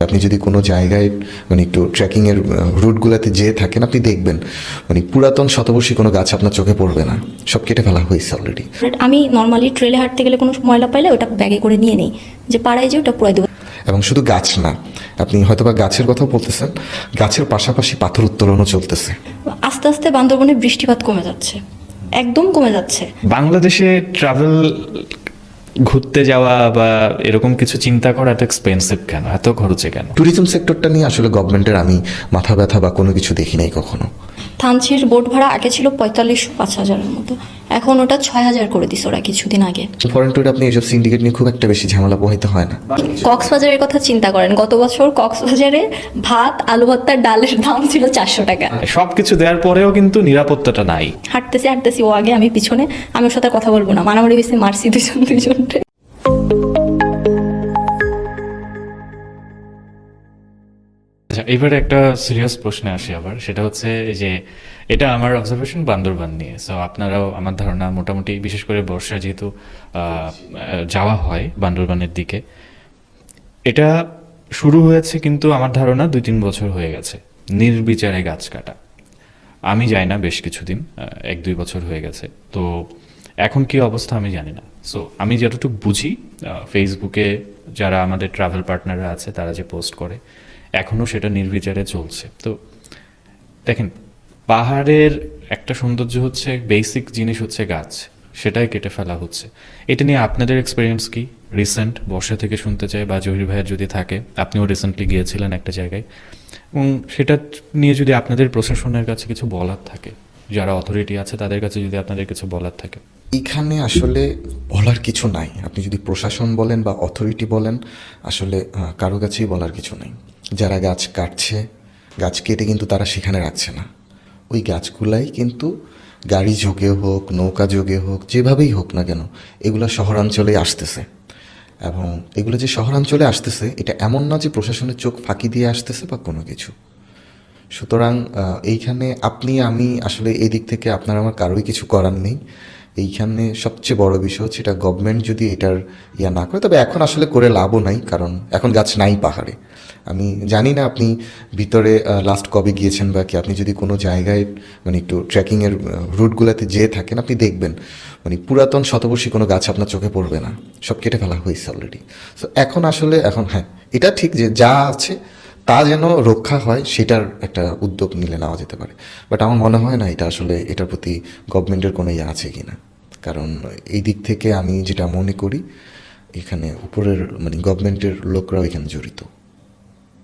আপনি যদি কোনো জায়গায় মানে একটু ট্রেকিংয়ের রুটগুলোতে যেয়ে থাকেন, আপনি দেখবেন মানে পুরাতন শতবর্ষী কোনো গাছ আপনার চোখে পড়বে না, সব কেটে ফেলা হয়েছে অলরেডি। আমি নর্মালি ট্রেলে হাঁটতে গেলে কোনো ময়লা পাইলে ওটা ব্যাগে করে নিয়ে নিই, যে পাড়ায় যে ওটা পুরাই দেবো। এবং শুধু গাছ না, আপনি হয়তোবা গাছের কথাও বলতেছেন, গাছের পাশাপাশি পাথর উত্তোলনও চলতেছে। আস্তে আস্তে বান্দরবনে বৃষ্টিপাত কমে যাচ্ছে, একদম কমে যাচ্ছে। বাংলাদেশে ট্রাভেল ঘুরতে যাওয়া বা এরকম কিছু চিন্তা করা এত এক্সপেন্সিভ কেন, এত খরচে কেন? ট্যুরিজম সেক্টরটা নিয়ে আসলে গভর্নমেন্টের আমি মাথা ব্যথা বা কোনো কিছু দেখি নাই কখনো। থানচির বোট ভাড়া আগে ছিল 4500-5000-এর মতো, এখন ওটা 6000 করে দিছে ওরা কিছুদিন আগে। ফরেন ট্যুরে আপনি এইসব সিন্ডিকেট নিয়ে খুব একটা বেশি ঝামেলা পোহাইতে হয় না। কক্সবাজারের কথা চিন্তা করেন, গত বছর কক্সবাজারে ভাত আলু ভর্তার ডালের দাম ছিল 400 টাকা। সবকিছু দেওয়ার পরেও কিন্তু নিরাপত্তাটা নাই। হাঁটতেছি ও আগে আমি পিছনে, আমি ওর সাথে কথা বলবো না, মারামারি বেশি মারছি দুজনকে। আচ্ছা, এবারে একটা সিরিয়াস প্রশ্নে আসি আবার, সেটা হচ্ছে যে এটা আমার অবজারভেশন বান্দরবান নিয়ে। সো আপনারাও আমার ধারণা মোটামুটি, বিশেষ করে বর্ষা যেহেতু যাওয়া হয় বান্দরবানের দিকে, এটা শুরু হয়েছে কিন্তু আমার ধারণা 2-3 বছর হয়ে গেছে নির্বিচারে গাছ কাটা। আমি যাই না বেশ কিছুদিন, 1-2 বছর হয়ে গেছে। তো এখন কি অবস্থা আমি জানি না। সো আমি যতটুকু বুঝি, ফেসবুকে যারা আমাদের ট্রাভেল পার্টনাররা আছে তারা যে পোস্ট করে, এখনও সেটা নির্বিচারে চলছে। তো দেখেন, পাহাড়ের একটা সৌন্দর্য হচ্ছে, বেসিক জিনিস হচ্ছে গাছ, সেটাই কেটে ফেলা হচ্ছে। এটা নিয়ে আপনাদের এক্সপিরিয়েন্স কি রিসেন্ট? বর্ষা থেকে শুনতে চাই, বা জহির ভাইয়ের যদি থাকে, আপনিও রিসেন্টলি গিয়েছিলেন একটা জায়গায়, এবং সেটা নিয়ে যদি আপনাদের প্রশাসনের কাছে কিছু বলার থাকে, যারা অথরিটি আছে তাদের কাছে যদি আপনাদের কিছু বলার থাকে। এখানে আসলে বলার কিছু নাই। আপনি যদি প্রশাসন বলেন বা অথরিটি বলেন, আসলে কারো কাছেই বলার কিছু নাই। যারা গাছ কাটছে, গাছ কেটে কিন্তু তারা সেখানে রাখছে না, ওই গাছগুলাই কিন্তু গাড়ি যোগে হোক, নৌকা যোগে হোক, যেভাবেই হোক না কেন, এগুলো শহরাঞ্চলে আসতেছে। এবং এগুলো যে শহরাঞ্চলে আসতেছে, এটা এমন না যে প্রশাসনের চোখ ফাঁকি দিয়ে আসতেছে বা কোনো কিছু। সুতরাং এইখানে আপনি আমি আসলে এই দিক থেকে আপনার আমার কারোই কিছু করার নেই। এইখানে সবচেয়ে বড় বিষয় হচ্ছে, এটা গভর্নমেন্ট যদি এটার না করে, তবে এখন আসলে করে লাভও নাই, কারণ এখন গাছ নাই পাহাড়ে। আমি জানি না আপনি ভিতরে লাস্ট কবে গিয়েছেন বা কি। আপনি যদি কোনো জায়গায় মানে একটু ট্রেকিংয়ের রুটগুলোতে যেয়ে থাকেন, আপনি দেখবেন মানে পুরাতন শতবর্ষী কোনো গাছ আপনার চোখে পড়বে না, সব কেটে ফেলা হয়েছে অলরেডি। সো এখন আসলে হ্যাঁ, এটা ঠিক যে যা আছে তা যেন রক্ষা হয়, সেটার একটা উদ্যোগ নিলে নেওয়া যেতে পারে। বাট আমার মনে হয় না এটা আসলে এটার প্রতি গভর্নমেন্টের কোনো আছে কি না। কারণ এই দিক থেকে আমি যেটা মনে করি, এখানে উপরের মানে গভর্নমেন্টের লোকরাও এখানে জড়িত।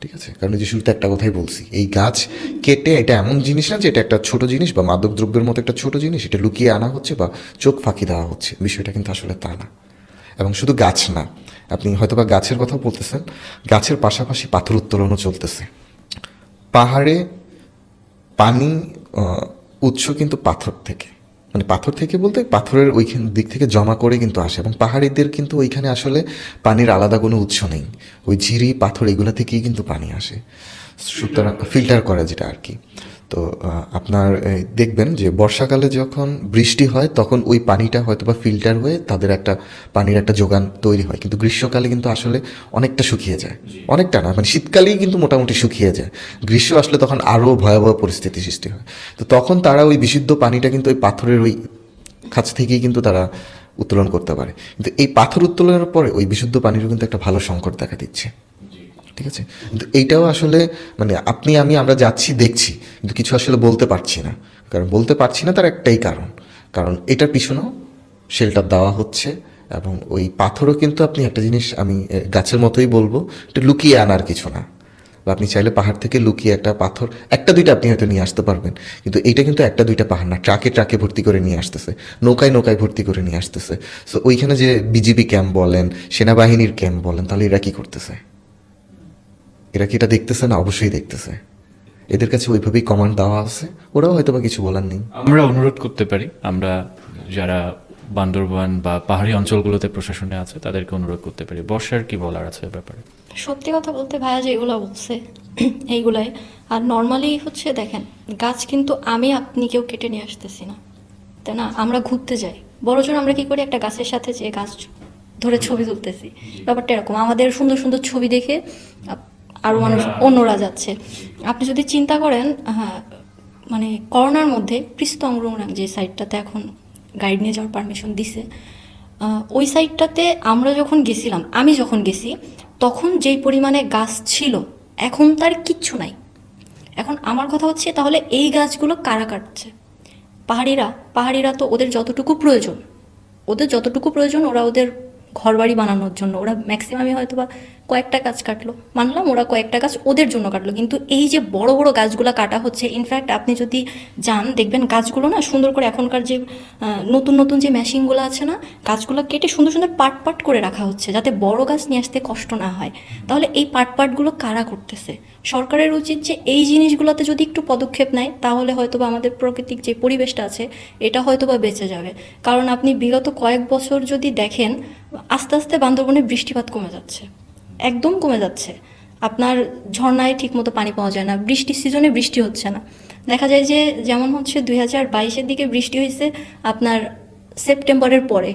ঠিক আছে, কারণ এই যে শুরুতে একটা কথাই বলছি, এই গাছ কেটে, এটা এমন জিনিস না যে এটা একটা ছোট জিনিস বা মাদক দ্রব্যের মতো একটা ছোট জিনিস, এটা লুকিয়ে আনা হচ্ছে বা চোখ ফাঁকি দেওয়া হচ্ছে, বিষয়টা কিন্তু আসলে তা না। এবং শুধু গাছ না, আপনি হয়তোবা গাছের কথা বলতেছেন, গাছের পাশাপাশি পাথর উত্তোলনও চলতেছে। পাহাড়ে পানি উৎস কিন্তু পাথর থেকে, মানে পাথর থেকে বলতে পাথরের ওইখান দিক থেকে জমা করে কিন্তু আসে। এবং পাহাড়িদের কিন্তু ওইখানে আসলে পানির আলাদা কোনো উৎস নেই, ওই ঝিরি পাথর এগুলো থেকেই কিন্তু পানি আসে। সুতরাং ফিল্টার করা যেটা আর কি। তো আপনার দেখবেন যে বর্ষাকালে যখন বৃষ্টি হয়, তখন ওই পানিটা হয়তো বা ফিল্টার হয়ে তাদের একটা পানির একটা যোগান তৈরি হয়। কিন্তু গ্রীষ্মকালে কিন্তু আসলে অনেকটা শুকিয়ে যায়, অনেকটা না, মানে শীতকালেই কিন্তু মোটামুটি শুকিয়ে যায়। গ্রীষ্ম আসলে তখন আরও ভয়াবহ পরিস্থিতি সৃষ্টি হয়। তো তখন তারা ওই বিশুদ্ধ পানিটা কিন্তু ওই পাথরের ওই কাছ থেকেই কিন্তু তারা উত্তোলন করতে পারে। কিন্তু এই পাথর উত্তোলনের পরে ওই বিশুদ্ধ পানিরও কিন্তু একটা ভালো সংকট দেখা দিচ্ছে। ঠিক আছে, কিন্তু এইটাও আসলে মানে আপনি আমি আমরা যাচ্ছি দেখছি, কিন্তু কিছু আসলে বলতে পারছি না। কারণ বলতে পারছি না তার একটাই কারণ এটার পিছনেও শেল্টার দেওয়া হচ্ছে। এবং ওই পাথরও কিন্তু আপনি একটা জিনিস আমি গাছের মতোই বলবো, এটা লুকিয়ে আনার কিছু না। বা আপনি চাইলে পাহাড় থেকে লুকিয়ে একটা পাথর একটা দুইটা আপনি হয়তো নিয়ে আসতে পারবেন, কিন্তু এইটা কিন্তু একটা দুইটা পাহাড় না, ট্রাকে ট্রাকে ভর্তি করে নিয়ে আসতেছে, নৌকায় নৌকায় ভর্তি করে নিয়ে আসতেছে। সো ওইখানে যে বিজিবি ক্যাম্প বলেন, সেনাবাহিনীর ক্যাম্প বলেন, তাহলে এরা কি করতেছে? এরা কি এটা দেখতেছে না? অবশ্যই দেখতেছে। এদের কাছে ওইভাবেই কমান্ড দেওয়া আছে, ওরাও হয়তো বা কিছু বলার নেই। আমরা অনুরোধ করতে পারি, আমরা যারা বান্দরবান বা পাহাড়ি অঞ্চলগুলোতে প্রশাসনে আছে তাদেরকে অনুরোধ করতে পারি। বর্ষার কি বলার আছে ব্যাপারে? সত্যি কথা বলতে ভাইয়া যে এগুলো বলছে এইগুলাই। আর নর্মালি হচ্ছে দেখেন, গাছ কিন্তু আমি আপনি কেউ কেটে নিয়ে আসতেছি না, তাই না? আমরা ঘুরতে যাই, বড়জোর আমরা কি করি, একটা গাছের সাথে যে গাছ ধরে ছবি তুলতেছি, ব্যাপারটা এরকম। আমাদের সুন্দর সুন্দর ছবি দেখে আরও মানুষ অন্যরা যাচ্ছে। আপনি যদি চিন্তা করেন, হ্যাঁ, মানে করোনার মধ্যে প্রিস্তংরুংরাং যে সাইডটাতে এখন গাইড নিয়ে যাওয়ার পারমিশন দিছে, ওই সাইডটাতে আমরা যখন গেছিলাম, আমি যখন গেছি তখন যেই পরিমাণে গাছ ছিল এখন তার কিচ্ছু নাই। এখন আমার কথা হচ্ছে, তাহলে এই গাছগুলো কারা কাটছে? পাহাড়িরা তো ওদের যতটুকু প্রয়োজন ওরা ওদের ঘরবাড়ি বানানোর জন্য ওরা ম্যাক্সিমামই হয়তো বা কয়েকটা গাছ কাটলো, মানলাম ওরা কয়েকটা গাছ ওদের জন্য কাটলো, কিন্তু এই যে বড় বড় গাছগুলো কাটা হচ্ছে, ইনফ্যাক্ট আপনি যদি যান দেখবেন গাছগুলো না সুন্দর করে এখনকার যে নতুন নতুন যে মেশিনগুলো আছে না, গাছগুলো কেটে সুন্দর সুন্দর পাট করে রাখা হচ্ছে যাতে বড় গাছ নিয়ে আসতে কষ্ট না হয়। তাহলে এই পাটগুলো কারা করতেছে? সরকারের উচিত যে এই জিনিসগুলোতে যদি একটু পদক্ষেপ নেয় তাহলে হয়তো বা আমাদের প্রাকৃতিক যে পরিবেশটা আছে এটা হয়তো বা বেঁচে যাবে। কারণ আপনি বিগত কয়েক বছর যদি দেখেন, আস্তে আস্তে বান্দরবনে বৃষ্টিপাত কমে যাচ্ছে, একদম কমে যাচ্ছে। আপনার ঝর্ণায় ঠিকমতো পানি পাওয়া যায় না, বৃষ্টির সিজনে বৃষ্টি হচ্ছে না। দেখা যায় যে যেমন হচ্ছে 2022-এর দিকে বৃষ্টি হয়েছে আপনার সেপ্টেম্বরের পরে,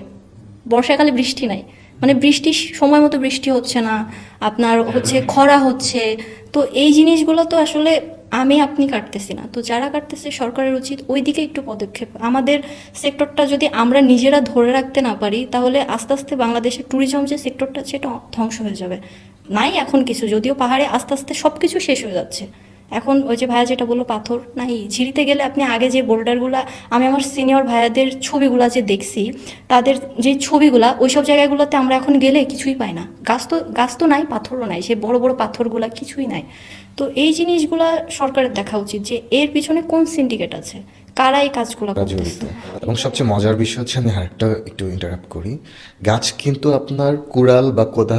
বর্ষাকালে বৃষ্টি নাই, মানে বৃষ্টির সময় মতো বৃষ্টি হচ্ছে না, আপনার হচ্ছে খরা হচ্ছে। তো এই জিনিসগুলো তো আসলে আপনি কাটতেছি না, তো যারা কাটতেছে সরকারের উচিত ওই দিকে একটু পদক্ষেপ। আমাদের সেক্টরটা যদি আমরা নিজেরা ধরে রাখতে না পারি তাহলে আস্তে আস্তে বাংলাদেশের ট্যুরিজম যে সেক্টরটা সেটা ধ্বংস হয়ে যাবে। নাই এখন কিছু, যদিও পাহাড়ে আস্তে আস্তে সব কিছু শেষ হয়ে যাচ্ছে। এখন ওই যে ভাইয়া যেটা বললো পাথর নাই, ঝিরিতে গেলে আপনি আগে যে বোল্ডারগুলা, আমি আমার সিনিয়র ভাইয়াদের ছবিগুলা যে দেখছি, তাদের যে ছবিগুলা ওইসব জায়গাগুলোতে আমরা এখন গেলে কিছুই পাই না, গাছ তো নাই, পাথরও নাই, সেই বড় বড় পাথরগুলা কিছুই নাই। তো এই জিনিসগুলা সরকারের দেখা উচিত যে এর পিছনে কোন সিন্ডিকেট আছে, কারা এই কাজগুলো জড়িত। করতেছে। এবং সবচেয়ে মজার বিষয় হচ্ছে, আমি আরেকটা একটু ইন্টারাপ্ট করি, গাছ কিন্তু আপনার কুড়াল বা কোদা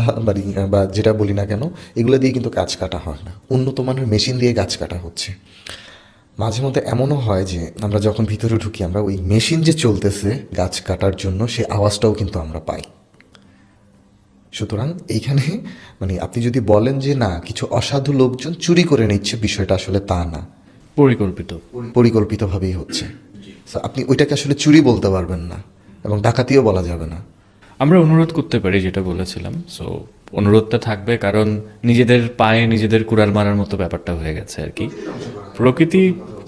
বা যেটা বলি না কেন, এগুলো দিয়ে কিন্তু গাছ কাটা হয় না, উন্নত মানের মেশিন দিয়ে গাছ কাটা হচ্ছে। মাঝে মধ্যে এমনও হয় যে আমরা যখন ভিতরে ঢুকি, আমরা ওই মেশিন যে চলতেছে গাছ কাটার জন্য সেই আওয়াজটাও কিন্তু আমরা পাই। সুতরাং এইখানে মানে আপনি যদি বলেন যে না কিছু অসাধু লোকজন চুরি করে নিচ্ছে, বিষয়টা আসলে তা না, পরিকল্পিতভাবেই হচ্ছে। So, আপনি ওইটাকে আসলে চুরি বলতে পারবেন না এবং ডাকাতিও বলা যাবে না। আমরা অনুরোধ করতে পারি, যেটা বলেছিলাম। সো অনুরোধটা থাকবে, কারণ নিজেদের পায়ে নিজেদের কুড়াল মারার মতো ব্যাপারটা হয়ে গেছে আর কি।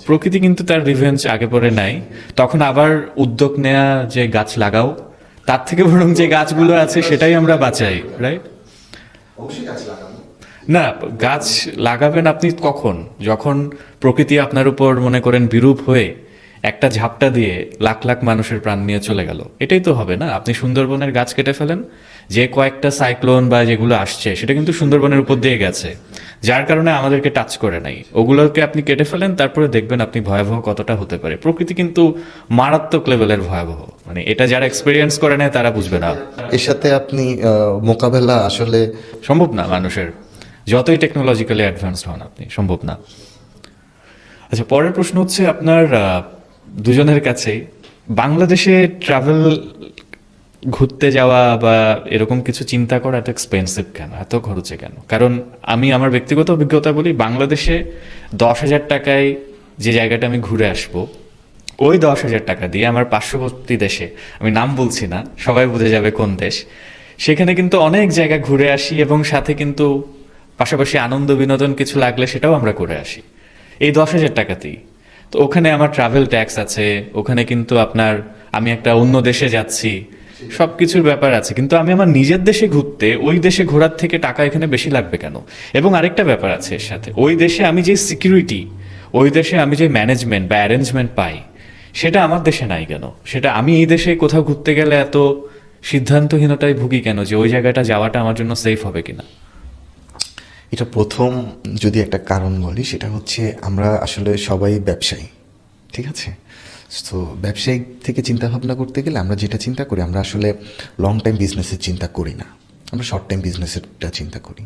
প্রকৃতি কিন্তু তার রিভেঞ্জ আগে পরে নাই, তখন আবার উদ্যোগ নেয়া যে গাছ লাগাও, তার থেকে বরং যে গাছগুলো আছে সেটাই আমরা বাঁচাই, রাইট? না, গাছ লাগাবেন আপনি কখন? যখন প্রকৃতি আপনার উপর মনে করেন বিরূপ হয়ে একটা ঝাপটা দিয়ে লাখ লাখ মানুষের প্রাণ নিয়ে চলে গেল, এটাই তো হবে না? আপনি সুন্দরবনের গাছ কেটে ফেলেন, যে কয়েকটা সাইক্লোন বা যেগুলো আসছে সেটা কিন্তু সুন্দরবনের উপর দিয়ে গেছে, যার কারণে আমাদেরকে টাচ করে নাই, ওগুলোকে আপনি কেটে ফেলেন, তারপরে দেখবেন আপনি ভয়াবহ কতটা হতে পারে। প্রকৃতি কিন্তু মারাত্মক লেভেলের ভয়াবহ, মানে এটা যারা এক্সপেরিয়েন্স করে নেয় তারা বুঝবে না। এর সাথে আপনি মোকাবেলা আসলে সম্ভব না, মানুষের যতই টেকনোলজিক্যালি অ্যাডভান্সড হন আপনি, সম্ভব না। আচ্ছা, পরের প্রশ্ন হচ্ছে আপনার দুজনের কাছেই, বাংলাদেশে ট্রাভেল ঘুরতে যাওয়া বা এরকম কিছু চিন্তা করা এত এক্সপেন্সিভ কেন, এত খরচে কেন? কারণ আমি আমার ব্যক্তিগত অভিজ্ঞতা বলি, বাংলাদেশে 10,000 টাকায় যে জায়গাটা আমি ঘুরে আসবো, ওই 10,000 টাকা দিয়ে আমার পার্শ্ববর্তী দেশে, আমি নাম বলছি না, সবাই বুঝে যাবে কোন দেশ, সেখানে কিন্তু অনেক জায়গা ঘুরে আসি এবং সাথে কিন্তু পাশাপাশি আনন্দ বিনোদন কিছু লাগলে সেটাও আমরা করে আসি এই 10,000 টাকাতেই। তো ওখানে আমার ট্রাভেল ট্যাক্স আছে, ওখানে কিন্তু আপনার আমি একটা অন্য দেশে যাচ্ছি, সবকিছুর ব্যাপার আছে, কিন্তু আমি আমার নিজের দেশে ঘুরতে ওই দেশে ঘোরার থেকে টাকা এখানে বেশি লাগবে কেন? এবং আরেকটা ব্যাপার আছে এর সাথে, ওই দেশে আমি যে সিকিউরিটি, ওই দেশে আমি যে ম্যানেজমেন্ট বা অ্যারেঞ্জমেন্ট পাই, সেটা আমার দেশে নাই কেন? সেটা আমি এই দেশে কোথাও ঘুরতে গেলে এত সিদ্ধান্তহীনতায় ভুগি কেন যে ওই জায়গাটা যাওয়াটা আমার জন্য সেফ হবে কিনা? এটা প্রথম যদি একটা কারণ বলি, সেটা হচ্ছে আমরা আসলে সবাই ব্যবসায়ী, ঠিক আছে? তো ব্যবসায়িক থেকে চিন্তা ভাবনা করতে গেলে আমরা যেটা চিন্তা করি, আমরা আসলে লং টাইম বিজনেসের চিন্তা করি না, আমরা শর্ট টাইম বিজনেসেরটা চিন্তা করি।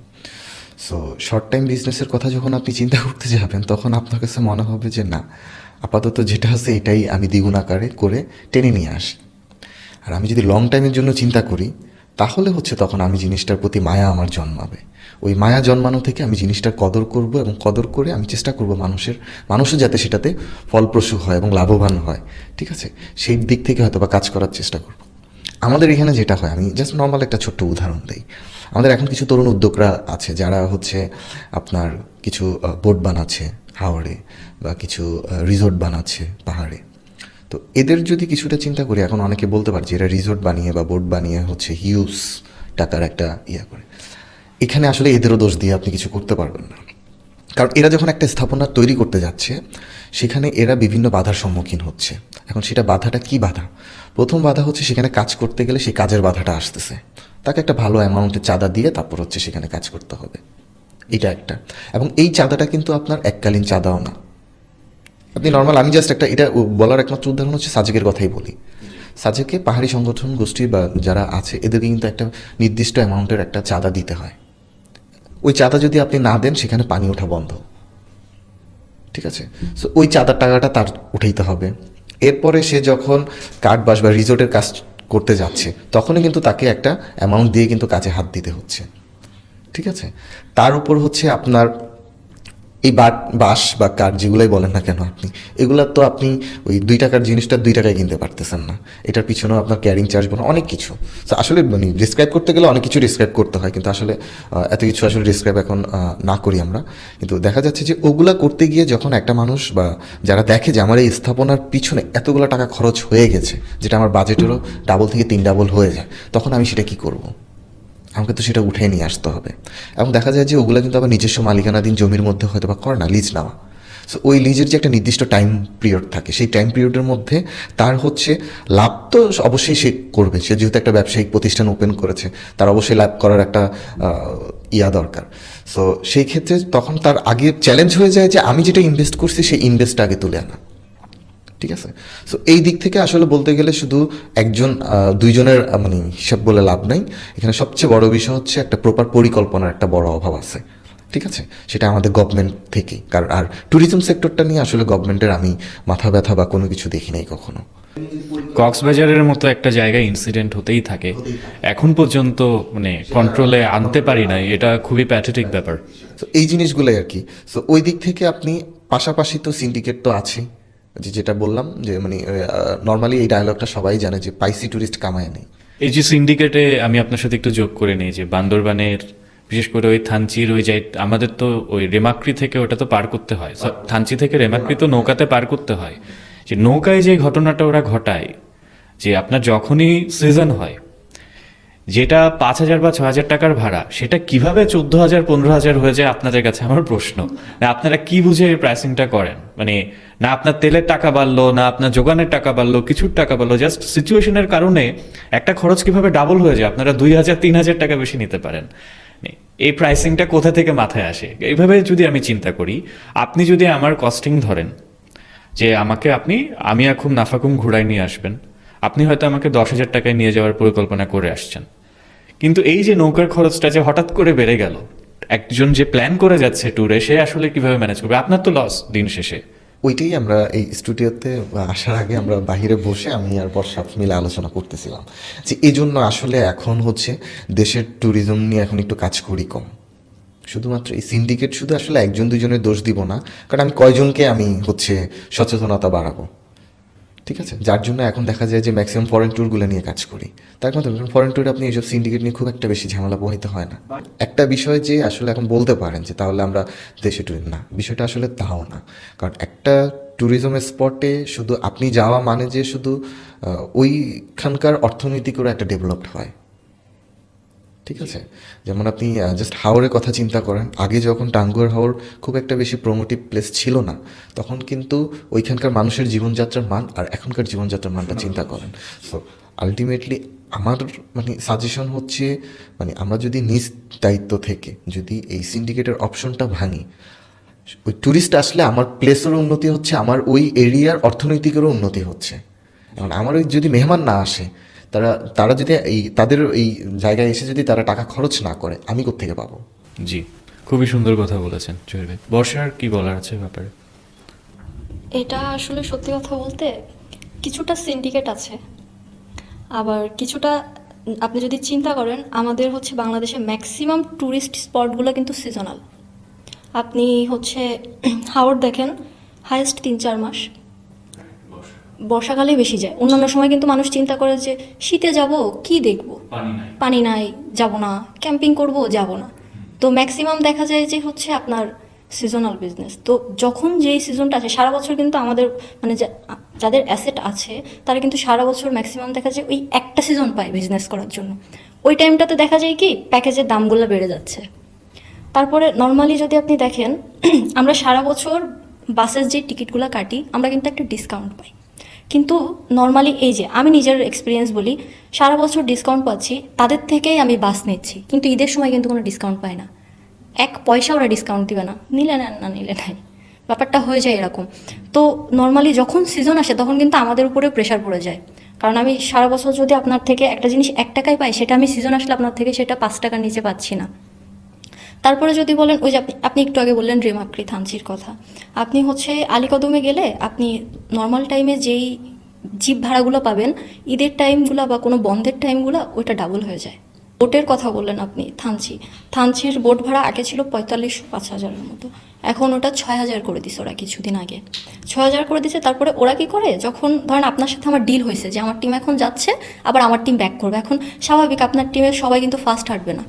সো শর্ট টাইম বিজনেসের কথা যখন আপনি চিন্তা করতে যাবেন, তখন আপনার কাছে মনে হবে যে না, আপাতত যেটা আছে এটাই আমি দ্বিগুণ আকারে করে টেনে নিয়ে আসি। আর আমি যদি লং টাইমের জন্য চিন্তা করি, তাহলে হচ্ছে তখন আমি জিনিসটার প্রতি মায়া আমার জন্মাবে। ওই মায়া জন্মানো থেকে আমি জিনিসটার কদর করব এবং কদর করে আমি চেষ্টা করব মানুষও যাতে সেটাতে ফলপ্রসূ হয় এবং লাভবান হয়, ঠিক আছে? সেই দিক থেকে হয়তো বা কাজ করার চেষ্টা করব। আমাদের এখানে যেটা হয়, আমি জাস্ট নর্মাল একটা ছোট্ট উদাহরণ দিই। আমাদের এখন কিছু তরুণ উদ্যোগরা আছে যারা হচ্ছে আপনার কিছু বোট বানাচ্ছে হাওড়ে বা কিছু রিসোর্ট বানাচ্ছে পাহাড়ে। তো এদের যদি কিছুটা চিন্তা করি, এখন অনেকে বলতে পারে যে এরা রিসোর্ট বানিয়ে বা বোট বানিয়ে হচ্ছে হিউজ টাকার একটা করে। এখানে আসলে এদেরও দোষ দিয়ে আপনি কিছু করতে পারবেন না, কারণ এরা যখন একটা স্থাপনা তৈরি করতে যাচ্ছে সেখানে এরা বিভিন্ন বাধার সম্মুখীন হচ্ছে। এখন সেটা বাধাটা কি বাধা? প্রথম বাধা হচ্ছে সেখানে কাজ করতে গেলে সেই কাজের বাধাটা আসতেছে, তাকে একটা ভালো অ্যামাউন্টের চাঁদা দিয়ে তারপর হচ্ছে সেখানে কাজ করতে হবে, এটা একটা। এবং এই চাঁদাটা কিন্তু আপনার এককালীন চাঁদাও না। আপনি নর্মাল, আমি জাস্ট একটা এটা বলার একমাত্র উদাহরণ হচ্ছে সাজেকের কথাই বলি। সাজেকে পাহাড়ি সংগঠন গোষ্ঠী বা যারা আছে এদেরকে কিন্তু একটা নির্দিষ্ট অ্যামাউন্টের একটা চাঁদা দিতে হয়। ওই চাঁদা যদি আপনি না দেন সেখানে পানি ওঠা বন্ধ, ঠিক আছে? সো ওই চাঁদার টাকাটা তার উঠাইতে হবে। এরপরে সে যখন কাঠ বাস বা রিসোর্টের কাজ করতে যাচ্ছে তখনই কিন্তু তাকে একটা অ্যামাউন্ট দিয়ে কিন্তু কাজে হাত দিতে হচ্ছে, ঠিক আছে? তার উপর হচ্ছে আপনার এই বাঁশ বা কাঠ যেগুলোই বলেন না কেন আপনি, এগুলা তো আপনি ওই 2 টাকার জিনিসটা 2 টাকায় কিনতে পারতেছেন না, এটার পিছনেও আপনার ক্যারিং চার্জ বলে অনেক কিছু। তো আসলে মানে ডিসক্রাইব করতে গেলে অনেক কিছু ডিসক্রাইব করতে হয়, কিন্তু আসলে এত কিছু আসলে ডিসক্রাইব এখন না করি আমরা। কিন্তু দেখা যাচ্ছে যে ওগুলা করতে গিয়ে যখন একটা মানুষ বা যারা দেখে যে আমার এই স্থাপনার পিছনে এতগুলো টাকা খরচ হয়ে গেছে, যেটা আমার বাজেটেরও ডাবল থেকে 3 ডাবল হয়ে যায়, তখন আমি সেটা কী করব? আমাকে তো সেটা উঠে নিয়ে আসতে হবে। এবং দেখা যায় যে ওগুলো কিন্তু আবার নিজস্ব মালিকানাধীন জমির মধ্যে হয়তো বা করে না, লিজ নেওয়া। সো ওই লিজের যে একটা নির্দিষ্ট টাইম পিরিয়ড থাকে, সেই টাইম পিরিয়ডের মধ্যে তার হচ্ছে লাভ তো অবশ্যই সে করবে। সে যেহেতু একটা ব্যবসায়িক প্রতিষ্ঠান ওপেন করেছে, তার অবশ্যই লাভ করার একটা দরকার। সো সেই ক্ষেত্রে তখন তার আগে চ্যালেঞ্জ হয়ে যায় যে আমি যেটা ইনভেস্ট করছি সেই ইনভেস্টটা আগে তুলে আনা, ঠিক আছে? সো এই দিক থেকে আসলে বলতে গেলে শুধু একজন দুইজনের মানে হিসাব বলে লাভ নাই। এখানে সবচেয়ে বড় বিষয় হচ্ছে একটা প্রপার পরিকল্পনার একটা বড় অভাব আছে, ঠিক আছে? সেটা আমাদের গভর্নমেন্ট থেকেই। কারণ আর ট্যুরিজম সেক্টরটা নিয়ে আসলে গভর্নমেন্টের আমি মাথা ব্যথা বা কোনো কিছু দেখি নাই কখনো। কক্সবাজারের মতো একটা জায়গায় ইনসিডেন্ট হতেই থাকে, এখন পর্যন্ত মানে কন্ট্রোলে আনতে পারি নাই, এটা খুবই প্যাথেটিক ব্যাপার। তো এই জিনিসগুলোই আর কি। সো ওই দিক থেকে আপনি পাশাপাশি তো সিন্ডিকেট তো আছেই, যেটা বললাম যে মানে নর্মালি এই ডায়লগটা সবাই জানে যে পাইসি ট্যুরিস্ট কামায় নেই। এই যে সিন্ডিকেটে আমি আপনার সাথে একটু যোগ করে নিই যে বান্দরবানের বিশেষ করে ওই থানচির ওই যাই, আমাদের তো ওই রেমাক্রি থেকে ওটা তো পার করতে হয়, থানচি থেকে রেমাক্রি তো নৌকাতে পার করতে হয়। যে নৌকায় যে ঘটনাটা ওরা ঘটায় যে আপনার যখনই সিজন হয়, যেটা 5,000 বা 6,000 টাকার ভাড়া, সেটা কিভাবে 14,000 15,000 হয়ে যায় আপনাদের কাছে আমার প্রশ্ন। না আপনারা কি বুঝে এই প্রাইসিংটা করেন? মানে না আপনার তেলের টাকা বাড়লো, না আপনার যোগানের টাকা বাড়লো, কিছুর টাকা বাড়লো, জাস্ট সিচুয়েশনের কারণে একটা খরচ কিভাবে ডাবল হয়ে যায়, আপনারা 2,000 3,000 টাকা বেশি নিতে পারেন। এই প্রাইসিংটা কোথা থেকে মাথায় আসে? এইভাবে যদি আমি চিন্তা করি, আপনি যদি আমার কস্টিং ধরেন যে আমি এখন নাফাকুম ঘুরাই নিয়ে আসবেন, আপনি হয়তো আমাকে 10,000 টাকায় নিয়ে যাওয়ার পরিকল্পনা করে আসছেন, কিন্তু এই যে নৌকার খরচটা যে হঠাৎ করে বেড়ে গেল, একজন যে প্ল্যান করে যাচ্ছে ট্যুরে সে আসলে কিভাবে ম্যানেজ করবে? আপনার তো লস দিন শেষে। ওইটাই আমরা এই স্টুডিওতে আসার আগে আমরা বাইরে বসে আমি আর বর্ষা মিলে আলোচনা করতেছিলাম যে এই জন্য আসলে এখন হচ্ছে দেশের ট্যুরিজম নিয়ে এখন একটু কাজ করি কম। শুধুমাত্র এই সিন্ডিকেট শুধু আসলে একজন দুজনের দোষ দিব না, কারণ আমি কয়জনকে আমি হচ্ছে সচেতনতা বাড়াবো, ঠিক আছে? যার জন্য এখন দেখা যায় যে ম্যাক্সিমাম ফরেন ট্যুরগুলো নিয়ে কাজ করি। তার মধ্যে ফরেন ট্যুরে আপনি এইসব সিন্ডিকেট নিয়ে খুব একটা বেশি ঝামেলা পোহাইতে হয় না। একটা বিষয় যে আসলে এখন বলতে পারেন যে তাহলে আমরা দেশে ট্যুর না, বিষয়টা আসলে তাও না। কারণ একটা ট্যুরিজম স্পটে শুধু আপনি যাওয়া মানে যে শুধু ওইখানকার অর্থনৈতিকও একটা ডেভেলপড হয়, ঠিক আছে? যেমন আপনি জাস্ট হাওরের কথা চিন্তা করেন, আগে যখন টাঙ্গুয়ার হাওর খুব একটা বেশি প্রমোটিভ প্লেস ছিল না, তখন কিন্তু ওইখানকার মানুষের জীবনযাত্রার মান আর এখনকার জীবনযাত্রার মানটা চিন্তা করেন। সো আলটিমেটলি আমার মানে সাজেশন হচ্ছে মানে আমরা যদি নিজ দায়িত্ব থেকে যদি এই সিন্ডিকেটের অপশনটা ভাঙি, ওই ট্যুরিস্ট আসলে আমার প্লেসেরও উন্নতি হচ্ছে, আমার ওই এরিয়ার অর্থনৈতিকেরও উন্নতি হচ্ছে। এখন আমার ওই যদি মেহমান না আসে, তারা যদি তাদের এই জায়গায় এসে যদি তারা টাকা খরচ না করে, আমি কোত্থেকে পাবো? জি, খুবই সুন্দর কথা বলেছেন জহির ভাই। বর্ষার কি বলার আছে ব্যাপারে? এটা আসলে সত্যি কথা বলতে কিছুটা সিন্ডিকেট আছে, আবার কিছুটা আপনি যদি চিন্তা করেন আমাদের হচ্ছে বাংলাদেশে ম্যাক্সিমাম ট্যুরিস্ট স্পটগুলো কিন্তু সিজনাল। আপনি হচ্ছে হাওড় দেখেন, হাইয়েস্ট 3-4 মাস, বর্ষাকালেই বেশি যায়। অন্যান্য সময় কিন্তু মানুষ চিন্তা করে যে শীতে যাব কি দেখব, পানি নাই যাব না, ক্যাম্পিং করব যাব না। তো ম্যাক্সিমাম দেখা যায় যে হচ্ছে আপনার সিজনাল বিজনেস। তো যখন যেই সিজনটা আছে সারা বছর কিন্তু আমাদের মানে যাদের অ্যাসেট আছে তারা কিন্তু সারা বছর ম্যাক্সিমাম দেখা যায় ওই একটা সিজন পায় বিজনেস করার জন্য। ওই টাইমটাতে দেখা যায় কি প্যাকেজের দামগুলো বেড়ে যাচ্ছে। তারপরে নর্মালি যদি আপনি দেখেন আমরা সারা বছর বাসের যে টিকিটগুলো কাটি আমরা কিন্তু একটা ডিসকাউন্ট পাই, কিন্তু নর্মালি এই যে আমি নিজের এক্সপিরিয়েন্স বলি, সারা বছর ডিসকাউন্ট পাচ্ছি তাদের থেকেই আমি বাস নিচ্ছি, কিন্তু ঈদের সময় কিন্তু কোনো ডিসকাউন্ট পাই না। 1 পয়সা ওরা ডিসকাউন্ট দিবে না, নিলে নেন না নিলে নাই, ব্যাপারটা হয়ে যায় এরকম। তো নর্মালি যখন সিজন আসে তখন কিন্তু আমাদের উপরে প্রেশার পড়ে যায়, কারণ আমি সারা বছর যদি আপনার থেকে একটা জিনিস 1 টাকায় পাই সেটা আমি সিজন আসলে আপনার থেকে সেটা 5 টাকার নিচে পাচ্ছি না। তারপরে যদি বলেন ওই যে আপনি একটু আগে বললেন রেমাক্রি থানচির কথা, আপনি হচ্ছে আলীকদমে গেলে আপনি নর্মাল টাইমে যেই জিপ ভাড়াগুলো পাবেন ঈদের টাইমগুলো বা কোনো বন্ধের টাইমগুলো ওইটা ডাবল হয়ে যায়। বোটের কথা বললেন আপনি, থানচির বোট ভাড়া আগে ছিল 45-5000-এর মতো, এখন ওটা 6000 করে দিছে ওরা কিছুদিন আগে, 6000 করে দিছে। তারপরে ওরা কি করে, যখন ধরেন আপনার সাথে আমার ডিল হয়েছে যে আমার টিম এখন যাচ্ছে আবার আমার টিম ব্যাক করবে, এখন স্বাভাবিক আপনার টিমের সবাই কিন্তু ফার্স্ট হাঁটবে না,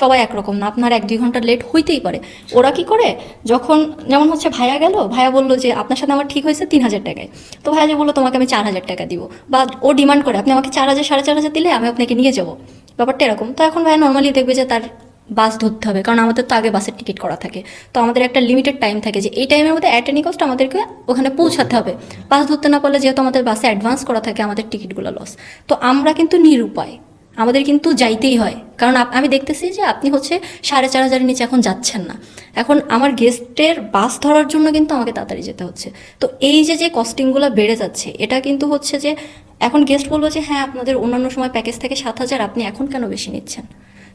সবাই একরকম না, আপনার 1-2 ঘন্টা লেট হইতেই পারে। ওরা কি করে, যখন যেমন হচ্ছে ভাইয়া গেল, ভাইয়া বললো যে আপনার সাথে আমার ঠিক হয়েছে 3000 টাকায়, তো ভাইয়া যে বললো তোমাকে আমি 4000 টাকা দিব, বা ও ডিমান্ড করে আপনি আমাকে 4000 4500 দিলে আমি আপনাকে নিয়ে যাবো, ব্যাপারটা এরকম। তো এখন ভাইয়া নর্মালি দেখবে যে তার বাস ধরতে হবে, কারণ আমাদের তো আগে বাসের টিকিট করা থাকে, তো আমাদের একটা লিমিটেড টাইম থাকে যে এই টাইমের মধ্যে অ্যাট এনি কস্ট আমাদেরকে ওখানে পৌঁছাতে হবে। বাস ধরতে না পারলে যেহেতু আমাদের বাসে অ্যাডভান্স করা থাকে আমাদের টিকিটগুলো লস। তো আমরা কিন্তু নিরুপায়, আমাদের কিন্তু যাইতেই হয়, কারণ আমি দেখতেছি যে আপনি হচ্ছে 4500-এর নিচে এখন যাচ্ছেন না, এখন আমার গেস্টের বাস ধরার জন্য কিন্তু আমাকে তাড়াতাড়ি যেতে হচ্ছে। তো এই যে কস্টিংগুলো বেড়ে যাচ্ছে, এটা কিন্তু হচ্ছে যে এখন গেস্ট বলবো যে হ্যাঁ আপনাদের অন্যান্য সময় প্যাকেজ থেকে 7000, আপনি এখন কেন বেশি নিচ্ছেন?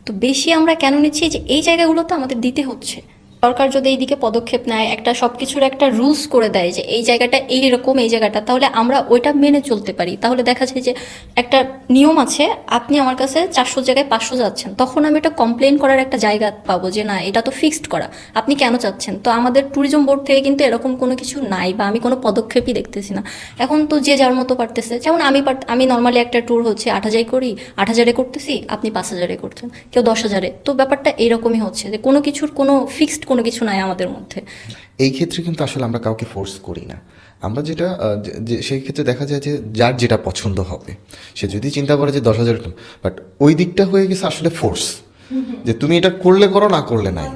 তো বেশি আমরা কেন নিচ্ছি, যে এই জায়গাগুলো তো আমাদের দিতে হচ্ছে। সরকার যদি এইদিকে পদক্ষেপ নেয়, একটা সব কিছুর একটা রুলস করে দেয় যে এই জায়গাটা এইরকম, এই জায়গাটা, তাহলে আমরা ওইটা মেনে চলতে পারি। তাহলে দেখা যায় যে একটা নিয়ম আছে, আপনি আমার কাছে 400 জায়গায় 500 যাচ্ছেন, তখন আমি এটা কমপ্লেন করার একটা জায়গা পাবো যে না এটা তো ফিক্সড করা, আপনি কেন চাচ্ছেন। তো আমাদের ট্যুরিজম বোর্ড থেকে কিন্তু এরকম কোনো কিছু নাই, বা আমি কোনো পদক্ষেপই দেখতেছি না। এখন তো যে যার মতো পারতেছে, যেমন আমি নর্মালি একটা ট্যুর হচ্ছে 8000 করি, 8000-এ করতেছি, আপনি 5000-এ করছেন, কেউ 10,000-এ। তো ব্যাপারটা এইরকমই হচ্ছে যে কোনো কিছুর কোনো ফিক্সড কোনো কিছু নাই আমাদের মধ্যে। এই ক্ষেত্রে কিন্তু আসলে আমরা কাউকে ফোর্স করি না, আমরা যেটা সেই ক্ষেত্রে দেখা যায় যে যার যেটা পছন্দ হবে, সে যদি চিন্তা করে যে 10,000, বাট ওই দিকটা হয়ে গেছে আসলে ফোর্স, যে তুমি এটা করলে করো, না করলে নাই,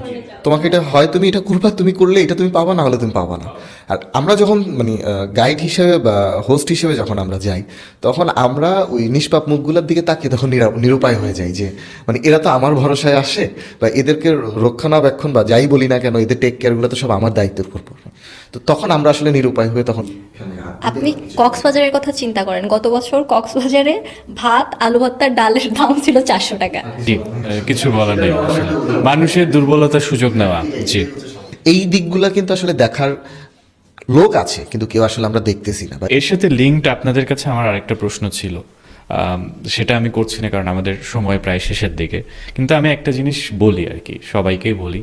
তোমাকে এটা হয় তুমি এটা করবা, তুমি করলে এটা তুমি পাবা, না হলে তুমি পাবা না। আর আমরা যখন মানে গাইড হিসেবে বা হোস্ট হিসেবে যখন আমরা যাই, তখন আমরা ওই নিষ্পাপ মুখগুলোর দিকে তাকিয়ে তখন নিরুপায় হয়ে যাই যে মানে এরা তো আমার ভরসায় আসে, বা এদেরকে রক্ষণাবেক্ষণ বা যাই বলি না কেন এদের টেক কেয়ারগুলো তো সব আমার দায়িত্বের উপর পড়বে। তো তখন আমরা আসলে নিরুপায় হয়ে তখন আপনি কক্সবাজারের কথা চিন্তা করেন, গত বছর কক্সবাজারে ভাত, আলু ভর্তার ডালের দাম ছিল 400 টাকা। জি, কিছু বলার নেই আসলে, মানুষের দুর্বলতার সুযোগ নেওয়া। জি, এই দিকগুলা কিন্তু আসলে দেখার লোক আছে, কিন্তু কেউ আসলে আমরা দেখতেছি না। এর সাথে লিঙ্কড আপনাদের কাছে আমার আরেকটা প্রশ্ন ছিল, সেটা আমি করছি না কারণ আমাদের সময় প্রায় শেষের দিকে, কিন্তু আমি একটা জিনিস বলি আর কি, সবাইকেই বলি,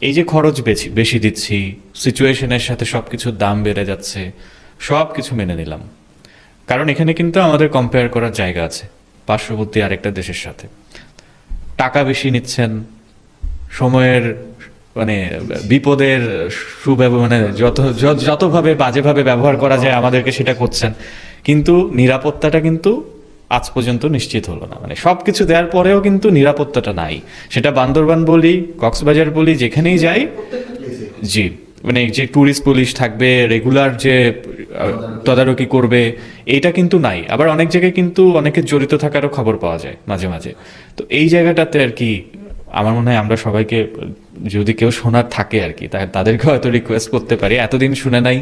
এই যে খরচ বেশি দিচ্ছি, সিচুয়েশনের সাথে সব কিছুর দাম বেড়ে যাচ্ছে, সব কিছু মেনে নিলাম, কারণ এখানে কিন্তু আমাদের কম্পেয়ার করার জায়গা আছে পার্শ্ববর্তী আরেকটা দেশের সাথে। টাকা বেশি নিচ্ছেন, সময়ের মানে বিপদের মানে যতভাবে বাজেভাবে ব্যবহার করা যায় আমাদেরকে সেটা করছেন, কিন্তু নিরাপত্তাটা কিন্তু আজ পর্যন্ত নিশ্চিত হলো না। মানে সবকিছু দেওয়ার পরেও কিন্তু নিরাপত্তাটা নাই, সেটা বান্দরবান বলি, কক্সবাজার বলি, যেখানেই যাই। জি, মানে যে ট্যুরিস্ট পুলিশ থাকবে, রেগুলার যে তদারকি করবে, এটা কিন্তু নাই। আবার অনেক জায়গায় কিন্তু অনেকের জড়িত থাকারও খবর পাওয়া যায় মাঝে মাঝে। তো এই জায়গাটাতে আর কি আমার মনে হয় আমরা সবাইকে, যদি কেউ শোনার থাকে আর কি, তাদেরকে হয়তো রিকোয়েস্ট করতে পারি, এতদিন শুনে নাই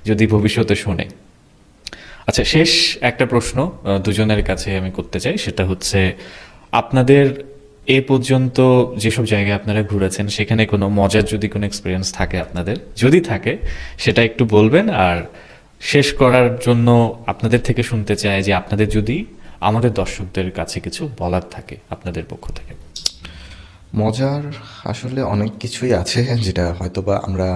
যদি ভবিষ্যতে শোনে। আচ্ছা, শেষ একটা প্রশ্ন দুজনের কাছে আমি করতে চাই, সেটা হচ্ছে আপনাদের এ পর্যন্ত যেসব জায়গায় আপনারা ঘুরেছেন সেখানে কোনো মজার যদি কোনো এক্সপিরিয়েন্স থাকে আপনাদের, যদি থাকে সেটা একটু বলবেন। আর শেষ করার জন্য আপনাদের থেকে শুনতে চাই যে আপনাদের যদি আমাদের দর্শকদের কাছে কিছু বলার থাকে আপনাদের পক্ষ থেকে। মজার আসলে অনেক কিছুই আছে যেটা হয়তোবা আমরা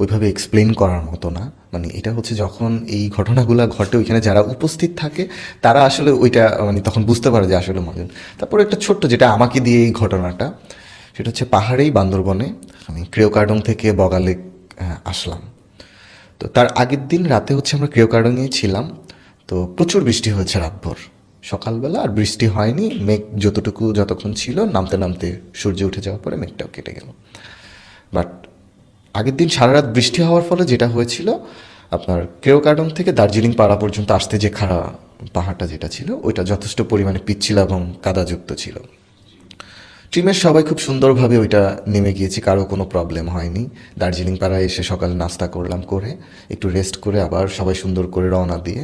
ওইভাবে এক্সপ্লেন করার মতো না, মানে এটা হচ্ছে যখন এই ঘটনাগুলো ঘটে ওইখানে যারা উপস্থিত থাকে তারা আসলে ওইটা মানে তখন বুঝতে পারে যে আসলে মজা। তারপর একটা ছোট্ট যেটা আমাকে দিয়ে এই ঘটনাটা, সেটা হচ্ছে পাহাড়েই বান্দরবনে আমি ক্রেওকার্ডং থেকে বগালেক আসলাম। তো তার আগের দিন রাতে হচ্ছে আমরা ক্রেওকার্ডংয়েই ছিলাম। তো প্রচুর বৃষ্টি হয়েছে রাতভর, সকালবেলা আর বৃষ্টি হয়নি, মেঘ যতক্ষণ ছিল নামতে নামতে সূর্য উঠে যাওয়ার পরে মেঘটাও কেটে গেল। বাট আগের দিন সারা রাত বৃষ্টি হওয়ার ফলে যেটা হয়েছিল, আপনার ক্রেওকার্ডং থেকে দার্জিলিং পাড়া পর্যন্ত আসতে যে খাড়া পাহাড়টা যেটা ছিল ওইটা যথেষ্ট পরিমাণে পিচ্ছিল এবং কাদাযুক্ত ছিল। টিমের সবাই খুব সুন্দরভাবে ওইটা নেমে গিয়েছি, কারো কোনো প্রবলেম হয়নি। দার্জিলিং পাড়ায় এসে সকালে নাস্তা করলাম, করে একটু রেস্ট করে আবার সবাই সুন্দর করে রওনা দিয়ে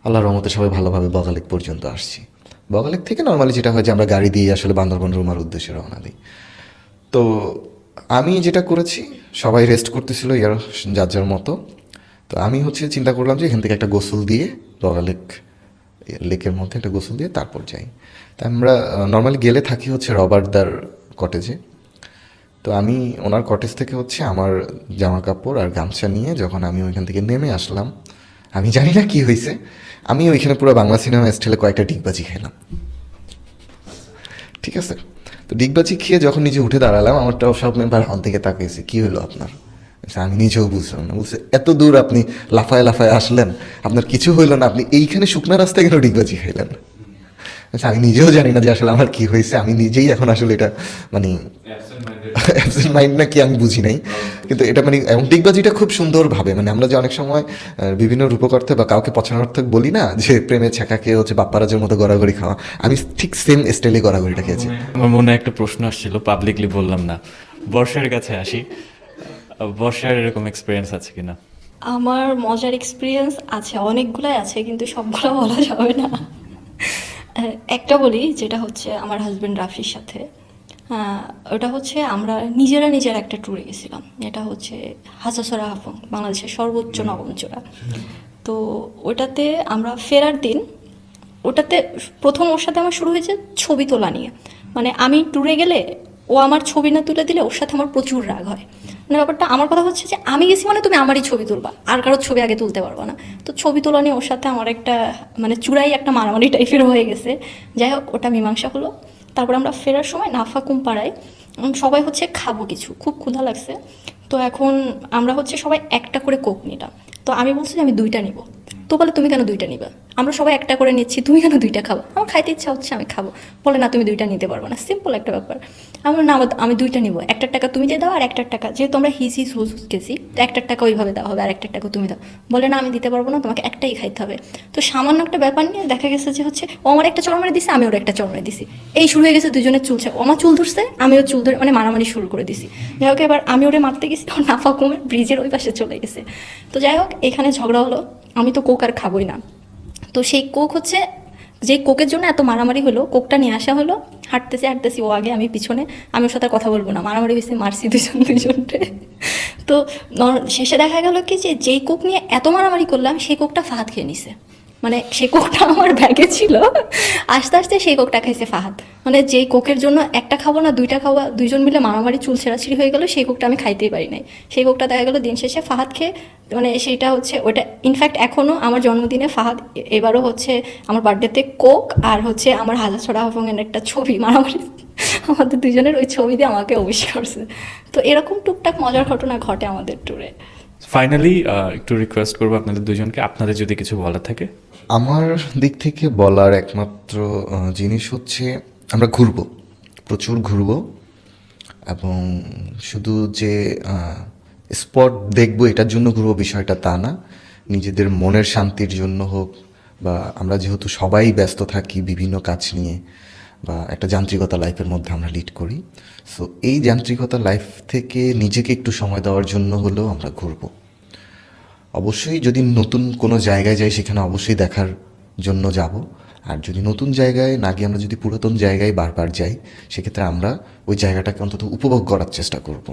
আল্লাহর রহমতে সবাই ভালোভাবে বগালেক পর্যন্ত আসছি। বগালেক থেকে নর্মালি যেটা হয় যে আমরা গাড়ি দিয়ে আসলে বান্দরবন রুমার উদ্দেশ্যে রওনা দিই। তো আমি যেটা করেছি, সবাই রেস্ট করতেছিল যার যার মতো। তো আমি হচ্ছে চিন্তা করলাম যে এখান থেকে একটা গোসল দিয়ে বগালেক লেকের মধ্যে একটা গোসল দিয়ে তারপর যাই। তা আমরা নর্মালি গেলে থাকি হচ্ছে রবার্টদার কটেজে। তো আমি ওনার কটেজ থেকে হচ্ছে আমার জামা কাপড় আর গামছা নিয়ে যখন আমি ওইখান থেকে নেমে আসলাম, আমি জানি না কি হয়েছে, আমি ওইখানে পুরো বাংলা সিনেমা স্টাইলে কয়েকটা ডিগবাজি খেলাম। ঠিক আছে, তো ডিগবাজি খেয়ে যখন নিজে উঠে দাঁড়ালাম, আমারটাও সব মেম্বার হল থেকে তাকিয়েছে, কি হলো আপনার? আমি নিজেও বুঝলাম না, বলছে এত দূর আপনি লাফায় লাফায় আসলেন, আপনার কিছু হইলো না, আপনি এইখানে শুকনা রাস্তায় কেন ডিগবাজি খাইলেন? আমি নিজেও জানি না যে আসলে আমার কি হয়েছে, আমি নিজেই এখন আসলে এটা মানে অ্যাবসেন্ট মাইন্ড না কি আমি বুঝি নাই, কিন্তু এটা মানে এবং ডিগবাজিটা খুব সুন্দরভাবে, মানে আমরা যে অনেক সময় বিভিন্ন রূপকর্থে বা কাউকে পছন্দার্থক বলি না যে প্রেমে ছ্যাঁকাকে হচ্ছে বাপ্পারাজের মতো গড়াগড়ি খাওয়া, আমি ঠিক সেম স্টাইলে গড়াগড়িটা খেয়েছি। আমার মনে একটা প্রশ্ন আসছিল, পাবলিকলি বললাম না। বর্ষার কাছে আসি, বর্ষার এরকম এক্সপিরিয়েন্স আছে কিনা? আমার মজার এক্সপিরিয়েন্স আছে, অনেকগুলাই আছে, কিন্তু সবগুলো বলা যাবে না। একটা বলি, যেটা হচ্ছে আমার হাজব্যান্ড রাফির সাথে। ওটা হচ্ছে আমরা নিজেরা একটা ট্যুরে গেছিলাম, এটা হচ্ছে হাজাসরা হাফং, বাংলাদেশের সর্বোচ্চ নবমচূড়া। তো ওটাতে আমরা ফেরার দিন, ওটাতে প্রথম ওর সাথে আমার শুরু হয়েছে ছবি তোলা নিয়ে। মানে আমি ট্যুরে গেলে ও আমার ছবি না তুলে দিলে ওর সাথে আমার প্রচুর রাগ হয়। মানে ব্যাপারটা আমার কথা হচ্ছে যে আমি গেছি মানে তুমি আমারই ছবি তুলবা, আর কারোর ছবি আগে তুলতে পারবো না। তো ছবি তোলা নিয়ে ওর সাথে আমার একটা মানে চূড়াই একটা মারামারি টাইপের হয়ে গেছে। যাই হোক, ওটা মীমাংসা হলো। তারপর আমরা ফেরার সময় নাফাকুম পাড়ায় সবাই হচ্ছে খাবো, কিছু খুব ক্ষুধা লাগছে। তো এখন আমরা হচ্ছে সবাই একটা করে কোক নিলাম। তো আমি বলছি যে আমি 2টা নিব। তো বলে তুমি কেন 2টা নিবা? আমরা সবাই একটা করে নিচ্ছি, তুমি কেন 2টা খাবো? আমার খাইতে ইচ্ছা হচ্ছে, আমি খাবো। বলে না, তুমি 2টা নিতে পারবো না, সিম্পল একটা ব্যাপার। আমার না, আমি 2টা নিবো, 1টার টাকা তুমি দিয়ে দাও আর 1টার টাকা, যেহেতু আমরা হিস হুস গেছি, তো 1টার টাকা ওইভাবে দেওয়া হবে আর 1টার টাকা তুমি দাও। বলে না, আমি দিতে পারবো না, তোমাকে একটাই খাইতে হবে। তো সামান্য একটা ব্যাপার নিয়ে দেখা গেছে যে হচ্ছে ও আমার একটা চড় মেরে দিছে, আমি ওর একটা চড় মেরে দিছি। এই শুরু হয়ে গেছে দুজনের চুলছে, ও আমার চুল ধরছে, আমিও চুল ধরে মানে মারামারি শুরু করে দিছি। যাই হোক, এবার আমি ওরে মারতে গেছি, ওর নাফাকুমের ব্রিজের ওই পাশে চলে গেছে। তো যাই হোক, এখানে ঝগড়া হলো। আমি তো কোক আর খাবোই না। তো সেই কোক হচ্ছে, যে কোকের জন্য এত মারামারি হলো, কোকটা নিয়ে আসা হলো, হাঁটতেছি ও আগে আমি পিছনে, আমি ওর সাথে কথা বলবো না, মারামারি হয়েছে, মারছি দুজনকে। তো শেষে দেখা গেল কি যে যেই কোক নিয়ে এত মারামারি করলাম সেই কোকটা ফাহাদ খেয়ে নিছে। মানে সেই কোকটা আমার ব্যাগে ছিল, আস্তে আস্তে সেই কোকটা খাইছে ফাহাদ। মানে যেই কোকের জন্য একটা খাবো না 2টা খাওয়া, দুইজন মিলে মারামারি চুল ছেঁড়াছিড়ি হয়ে গেল, সেই কোকটা আমি খাইতেই পারি নাই। সেই কোকটা দেখা গেলো দিন শেষে ফাহাদ খেয়ে, মানে সেইটা হচ্ছে ওটা ইনফ্যাক্ট এখনও আমার জন্মদিনে ফাহাদ এবারও হচ্ছে আমার বার্থডেতে কোক আর হচ্ছে আমার হাজারছড়া হাফংয়ের একটা ছবি মারামারি, আমাদের দুজনের ওই ছবি দিয়ে আমাকে উইশ করছে। তো এরকম টুকটাক মজার ঘটনা ঘটে আমাদের ট্যুরে। ফাইনালি একটু রিকোয়েস্ট করবো আপনাদের দুজনকে, আপনাদের যদি কিছু বলার থাকে। আমার দিক থেকে বলার একমাত্র জিনিস হচ্ছে আমরা ঘুরবো, প্রচুর ঘুরবো, এবং শুধু যে স্পট দেখবো এটার জন্য ঘুরবো বিষয়টা তা না, নিজেদের মনের শান্তির জন্য হোক, বা আমরা যেহেতু সবাই ব্যস্ত থাকি বিভিন্ন কাজ নিয়ে, বা একটা যান্ত্রিকতা লাইফের মধ্যে আমরা লিড করি, সো এই যান্ত্রিকতা লাইফ থেকে নিজেকে একটু সময় দেওয়ার জন্য হলেও আমরা ঘুরবো। অবশ্যই যদি নতুন কোনো জায়গায় যাই সেখানে অবশ্যই দেখার জন্য যাব, আর যদি নতুন জায়গায় না গিয়ে আমরা যদি পুরাতন জায়গায় বারবার যাই, সেক্ষেত্রে আমরা ওই জায়গাটাকে অন্তত উপভোগ করার চেষ্টা করব।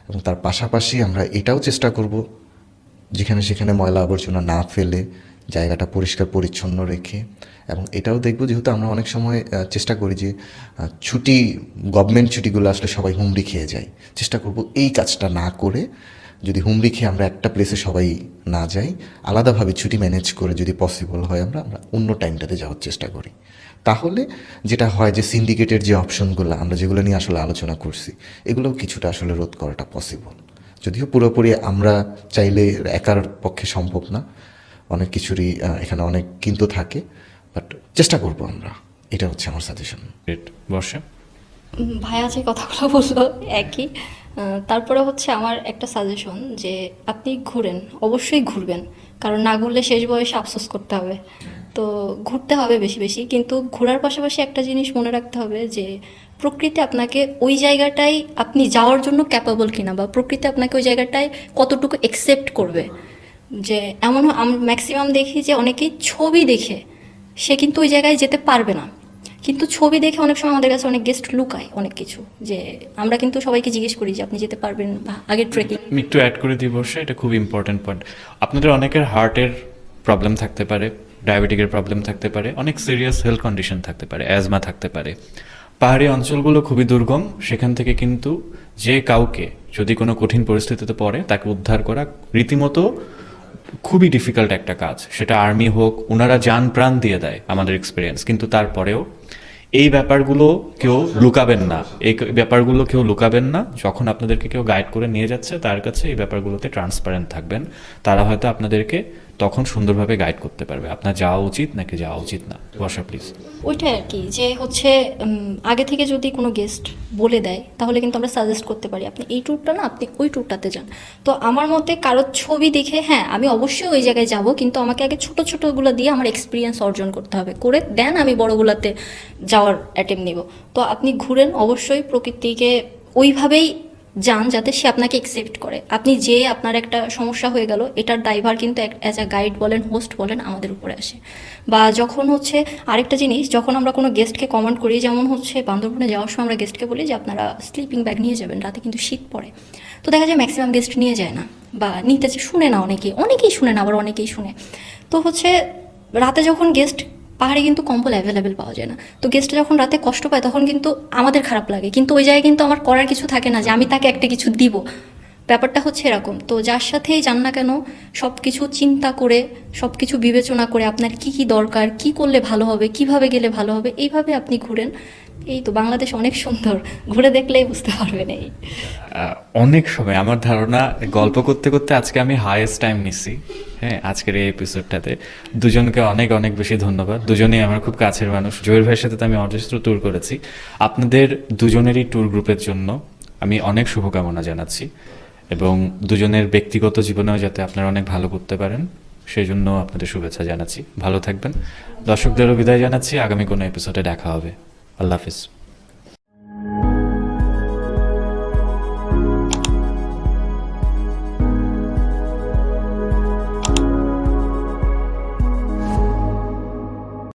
এবং তার পাশাপাশি আমরা এটাও চেষ্টা করব যেখানে সেখানে ময়লা আবর্জনা না ফেলে জায়গাটা পরিষ্কার পরিচ্ছন্ন রেখে, এবং এটাও দেখব যেহেতু আমরা অনেক সময় চেষ্টা করি যে ছুটি, গভর্নমেন্ট ছুটিগুলো আসলে সবাই হুমড়ি খেয়ে যায়, চেষ্টা করব এই কাজটা না করে যদি হুমড়ি খেয়ে আমরা একটা প্লেসে সবাই না যাই, আলাদাভাবে ছুটি ম্যানেজ করে যদি পসিবল হয় আমরা অন্য টাইমটাতে যাওয়ার চেষ্টা করি। তাহলে যেটা হয় যে সিন্ডিকেটের যে অপশনগুলো আমরা যেগুলো নিয়ে আসলে আলোচনা করছি, এগুলোও কিছুটা আসলে রোধ করাটা পসিবল। যদিও পুরোপুরি আমরা চাইলে একার পক্ষে সম্ভব না, অনেক কিছুরই এখানে অনেক কিন্তু থাকে, বাট চেষ্টা করবো আমরা, এটা হচ্ছে আমার সাজেশন। গ্রেট। বর্ষা? ভাইয়া যে কথাগুলো বললো একই। তারপরে হচ্ছে আমার একটা সাজেশন যে আপনি ঘুরেন, অবশ্যই ঘুরবেন, কারণ না ঘুরলে শেষ বয়সে আফসোস করতে হবে। তো ঘুরতে হবে বেশি বেশি, কিন্তু ঘোরার পাশাপাশি একটা জিনিস মনে রাখতে হবে যে প্রকৃতি আপনাকে ওই জায়গাটায় আপনি যাওয়ার জন্য ক্যাপাবল কিনা, বা প্রকৃতি আপনাকে ওই জায়গাটায় কতটুকু অ্যাকসেপ্ট করবে। যে এমন ম্যাক্সিমাম দেখি যে অনেকেই ছবি দেখে সে কিন্তু ওই জায়গায় যেতে পারবে না, কিন্তু ছবি দেখে অনেক সময় আমাদের কাছে অনেক গেস্ট লুকায় অনেক কিছু, যে আমরা কিন্তু সবাইকে জিজ্ঞেস করি যে আপনি যেতে পারবেন, বা আগে ট্রেকিং। আমি একটু অ্যাড করে দিই বর্ষা, এটা খুব ইম্পর্টেন্ট পয়েন্ট। আপনাদের অনেকের হার্টের প্রবলেম থাকতে পারে, ডায়াবেটিকের প্রবলেম থাকতে পারে, অনেক সিরিয়াস হেলথ কন্ডিশন থাকতে পারে, অ্যাজমা থাকতে পারে। পাহাড়ি অঞ্চলগুলো খুবই দুর্গম, সেখান থেকে কিন্তু যে কাউকে যদি কোনো কঠিন পরিস্থিতিতে পড়ে তাকে উদ্ধার করা রীতিমতো খুবই ডিফিকাল্ট একটা কাজ। সেটা আর্মি হোক, ওনারা যান প্রাণ দিয়ে দেয় আমাদের এক্সপিরিয়েন্স, কিন্তু তারপরেও এই ব্যাপারগুলো কেউ লুকাবেন না, এই ব্যাপারগুলো কেউ লুকাবেন না। যখন আপনাদেরকে কেউ গাইড করে নিয়ে যাচ্ছে তার কাছে এই ব্যাপারগুলোতে ট্রান্সপারেন্ট থাকবেন, তারা হয়তো আপনাদেরকে তখন সুন্দরভাবে গাইড করতে পারবে আপনার যাওয়া উচিত নাকি যাওয়া উচিত না। বর্ষা প্লিজ। ওইটাই আর কি, যে হচ্ছে আগে থেকে যদি কোনো গেস্ট বলে দেয় তাহলে কিন্তু আমরা সাজেস্ট করতে পারি আপনি এই ট্যুরটা না, আপনি ওই ট্যুরটাতে যান। তো আমার মতে কারোর ছবি দেখে হ্যাঁ আমি অবশ্যই ওই জায়গায় যাব, কিন্তু আমাকে আগে ছোটো ছোটোগুলো দিয়ে আমার এক্সপিরিয়েন্স অর্জন করতে হবে, করে দেন আমি বড়গুলোতে যাওয়ার অ্যাটেম্প নিব। তো আপনি ঘুরেন, অবশ্যই প্রকৃতিকে ওইভাবেই যান যাতে সে আপনাকে একসেপ্ট করে। আপনি যে আপনার একটা সমস্যা হয়ে গেল, এটার দায়ভার কিন্তু অ্যাজ আ গাইড বলেন, হোস্ট বলেন, আমাদের উপরে আসে। বা যখন হচ্ছে আরেকটা জিনিস, যখন আমরা কোনো গেস্টকে কমান্ড করি, যেমন হচ্ছে বান্দরবনে যাওয়ার সময় আমরা গেস্টকে বলি যে আপনারা স্লিপিং ব্যাগ নিয়ে যাবেন, রাতে কিন্তু শীত পড়ে। তো দেখা যায় ম্যাক্সিমাম গেস্ট নিয়ে যায় না, বা নিতে শুনে না, অনেকেই শুনে না, আবার অনেকেই শুনে। তো হচ্ছে রাতে যখন গেস্ট, পাহাড়ে কিন্তু কম্বল অ্যাভেলেবেল পাওয়া যায় না, তো গেস্ট যখন রাতে কষ্ট পায় তখন কিন্তু আমাদের খারাপ লাগে, কিন্তু ওই জায়গায় কিন্তু আমার করার কিছু থাকে না যে আমি তাকে একটা কিছু দিব। ব্যাপারটা হচ্ছে এরকম। তো যার সাথেই যান না কেন, সব কিছু চিন্তা করে, সব কিছু বিবেচনা করে আপনার কি কি দরকার, কি করলে ভালো হবে, কিভাবে গেলে ভালো হবে, এইভাবে আপনি ঘুরেন। এই তো বাংলাদেশ অনেক সুন্দর, ঘুরে দেখলেই বুঝতে পারবেন। এই অনেক সময় আমার ধারণা গল্প করতে করতে আজকে আমি হাইয়েস্ট টাইম নিচ্ছি, হ্যাঁ, আজকের এই এপিসোডটাতে। দুজনকে অনেক অনেক বেশি ধন্যবাদ, দুজনেই আমার খুব কাছের মানুষ। জহির ভাইয়ের সাথে তো আমি অজস্র ট্যুর করেছি, আপনাদের দুজনেরই ট্যুর গ্রুপের জন্য আমি অনেক শুভকামনা জানাচ্ছি, এবং দুজনের ব্যক্তিগত জীবনেও যাতে আপনারা অনেক ভালো করতে পারেন সেই জন্য আপনাদের শুভেচ্ছা জানাচ্ছি। ভালো থাকবেন। দর্শকদেরও বিদায় জানাচ্ছি, আগামী কোনো এপিসোডে দেখা হবে। আল্লাহ হাফিজ।